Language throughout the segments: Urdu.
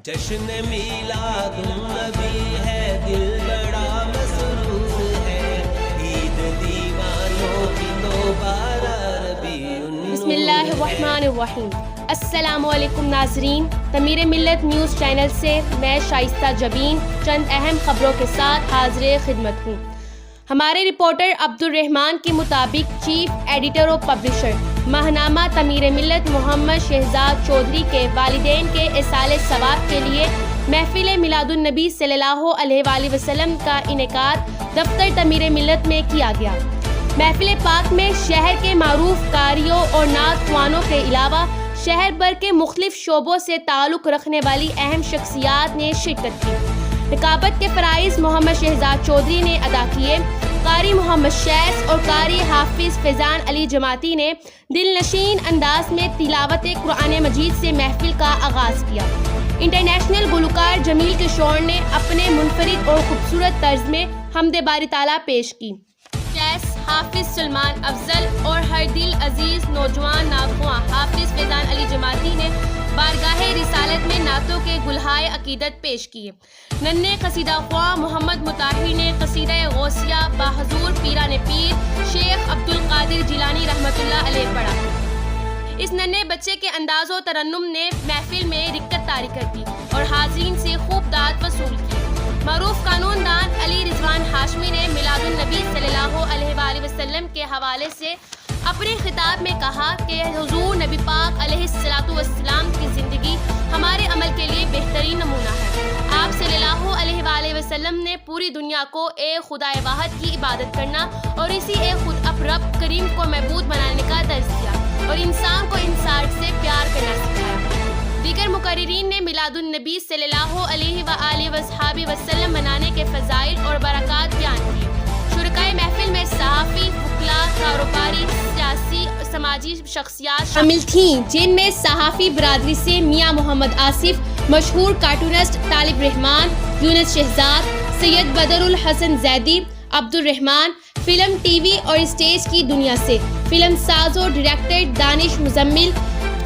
جشن میلاد النبی ہے، دل بڑا مسرور ہے، عید دیوانوں کی دوبارہ ربیع بسم اللہ الرحمن الرحیم۔ السلام علیکم ناظرین، تمیر ملت نیوز چینل سے میں شائستہ جبین چند اہم خبروں کے ساتھ حاضر خدمت ہوں۔ ہمارے رپورٹر عبد الرحمان کے مطابق چیف ایڈیٹر و پبلشر ماہنامہ تمیر ملت محمد شہزاد چودھری کے والدین کے ایصال ثواب کے لیے محفل میلاد النبی صلی اللہ علیہ وآلہ وسلم کا انعقاد دفتر تمیر ملت میں کیا گیا۔ محفل پاک میں شہر کے معروف قاریوں اور نعت خوانوں کے علاوہ شہر بھر کے مختلف شعبوں سے تعلق رکھنے والی اہم شخصیات نے شرکت کی۔ رقابت کے فرائض محمد شہزاد چودھری نے ادا کیے۔ قاری محمد شیس اور قاری حافظ فیضان علی جماعتی نے دل نشین انداز میں تلاوت قرآن مجید سے محفل کا آغاز کیا۔ انٹرنیشنل گلوکار جمیل کشور نے اپنے منفرد اور خوبصورت طرز میں حمد باری تعالیٰ پیش کی۔ شیس، حافظ سلمان افضل اور ہر دل عزیز نوجوان ناخواں حافظ فیضان علی جماعتی نے بارگاہ رسالت میں نعتوں کے گلہائے عقیدت پیش کیے۔ ننھے قصیدہ خواں محمد مطہر نے قصیدہ غوثیہ بحضور پیران پیر شیخ عبد القادر جیلانی رحمۃ اللہ علیہ پڑھا۔ اس ننھے بچے کے انداز و ترنم نے محفل میں رکت طاری کر دی اور حاضرین سے خوب داد وصول کی۔ معروف قانون دان علی رضوان ہاشمی نے میلاد النبی صلی اللہ علیہ وآلہ وسلم کے حوالے سے اپنے خطاب میں کہا کہ حضور نبی پاک علیہ الصلوۃ والسلام کی زندگی ہمارے عمل کے لیے بہترین نمونہ ہے۔ آپ صلی اللہ علیہ وآلہ وسلم نے پوری دنیا کو ایک خدا واحد کی عبادت کرنا اور اسی ایک خود اب رب کریم کو معبود بنانے کا درس دیا اور انسان کو انسان سے پیار کرنا سکھایا۔ دیگر مقررین نے میلاد النبی صلی اللہ علیہ وآلہ وسلم منانے کے فضائل اور برکات بیان کیے۔ شرکائے محفل میں صحافی، وکلاء، کاروباری، سیاسی، سماجی شخصیات شامل تھیں، جن میں صحافی برادری سے میاں محمد آصف، مشہور کارٹونسٹ طالب رحمان، یونس شہزاد، سید بدر الحسن زیدی، عبد الرحمان، فلم، ٹی وی اور اسٹیج کی دنیا سے فلم ساز و director Danish Muzammil,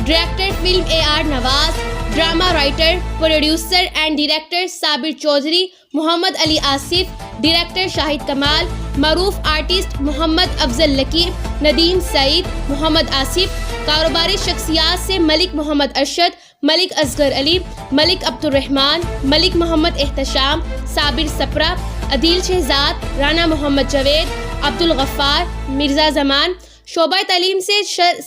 director film AR Nawaz, drama writer, producer and director Sabir Chaudhry, Muhammad Ali Asif, director Shahid Kamal, معروف آرٹسٹ محمد افضل لقیب، ندیم سعید، محمد آصف، کاروباری شخصیات سے ملک محمد ارشد، ملک اصغر علی، ملک عبد الرحمان، ملک محمد احتشام، صابر سپرا، عدیل شہزاد، رانا محمد جاوید، عبد الغفار، مرزا زمان، شعبہ تعلیم سے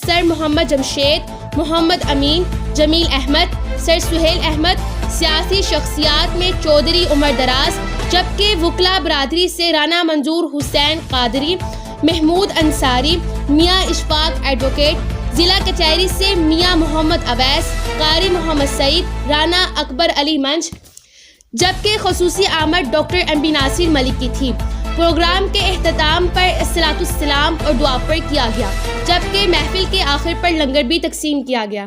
سر محمد جمشید، محمد امین، جمیل احمد، سر سہیل احمد، سیاسی شخصیات میں چودھری عمر دراز، جبکہ وکلاء برادری سے رانا منظور حسین قادری، محمود انصاری، میاں اشفاق ایڈوکیٹ، ضلع کچہری سے میاں محمد اویس، قاری محمد سعید، رانا اکبر علی منج، جبکہ خصوصی آمد ڈاکٹر MB ناصر ملک کی تھی۔ پروگرام کے اختتام پر الصلاۃ والسلام اور دعا پر کیا گیا، جبکہ محفل کے آخر پر لنگر بھی تقسیم کیا گیا۔